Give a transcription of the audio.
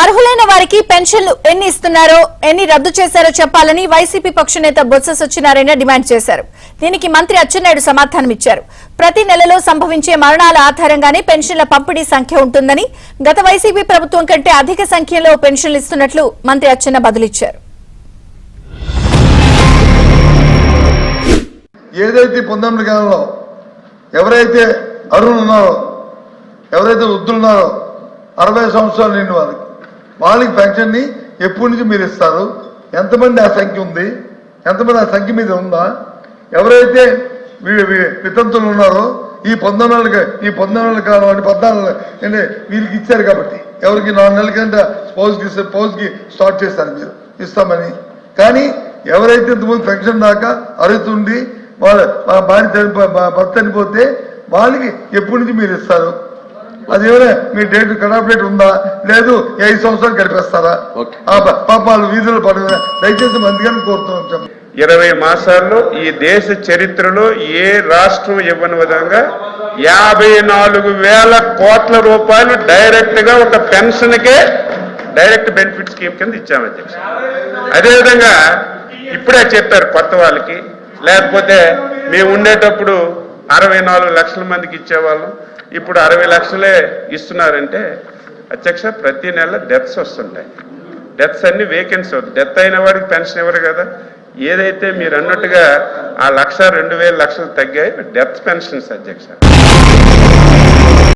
అర్హులైన వారికి పెన్షన్లు ఎన్ని ఇస్తున్నారో ఎన్ని రద్దు చేశారో చెప్పాలని వైసీపీ పక్ష నేత బొత్స సత్యనారాయణ డిమాండ్ చేశారు. దీనికి మంత్రి అచ్చెన్నాయుడు సమాధానమిచ్చారు. ప్రతి నెలలో సంభవించే మరణాల ఆధారంగానే పెన్షన్ల పంపిణీ సంఖ్య ఉంటుందని, గత వైసీపీ ప్రభుత్వం కంటే అధిక సంఖ్యలో పెన్షన్లు ఇస్తున్నట్లు మంత్రి అచ్చెన్న బదులిచ్చారు. ఏదైతే 19 కాలంలో ఎవరైతే అర్హులు ఉన్నారో, ఎవరైతే వృద్ధులున్నారో 60 సంవత్సరాలు నిండి వాళ్ళకి పెన్షన్ని ఎప్పటి నుంచి మీరు ఇస్తారు? ఎంతమంది ఆ సంఖ్య ఉంది? ఎంతమంది ఆ సంఖ్య మీద ఉందా? ఎవరైతే వితంతులు ఉన్నారో ఈ 19 కాలం అంటే 14 అంటే వీళ్ళకి ఇచ్చారు కాబట్టి, ఎవరికి 4 నెలల కింద స్పౌజ్కి స్టార్ట్ చేస్తారు మీరు ఇస్తామని. కానీ ఎవరైతే ఇంతకుముందు పెన్షన్ దాకా అర్హుతుండి వాళ్ళ భర్త చనిపోతే వాళ్ళకి ఎప్పటి నుంచి మీరు ఇస్తారు? అదేమైనా మీ డేట్ కటాఫ్ డేట్ ఉందా? లేదు 5 సంవత్సరాలు గడిపేస్తారా? పాపాలు వీధులు పడుతున్నా. దయచేసి మందిగానే కోరుతున్నాం. 20 మాసాల్లో ఈ దేశ చరిత్రలో ఏ రాష్ట్రం ఇవ్వని విధంగా 54,000 కోట్ల రూపాయలు డైరెక్ట్ గా ఒక పెన్షన్ కే డైరెక్ట్ బెనిఫిట్ స్కీమ్ కింద ఇచ్చాము అధ్యక్ష. అదేవిధంగా ఇప్పుడే చెప్పారు కొత్త వాళ్ళకి, లేకపోతే మేము ఉండేటప్పుడు 64 లక్షల మందికి ఇచ్చేవాళ్ళం, ఇప్పుడు 60 లక్షలే ఇస్తున్నారంటే అధ్యక్ష ప్రతి నెల డెత్స్ వస్తుంటాయి. డెత్స్ అన్ని వేకెన్సీ అవుతుంది. డెత్ అయిన వాడికి పెన్షన్ ఇవ్వరు కదా. ఏదైతే మీరు అన్నట్టుగా ఆ 1,00,000, 2,000 లక్షలు తగ్గాయి డెత్ పెన్షన్స్ అధ్యక్ష.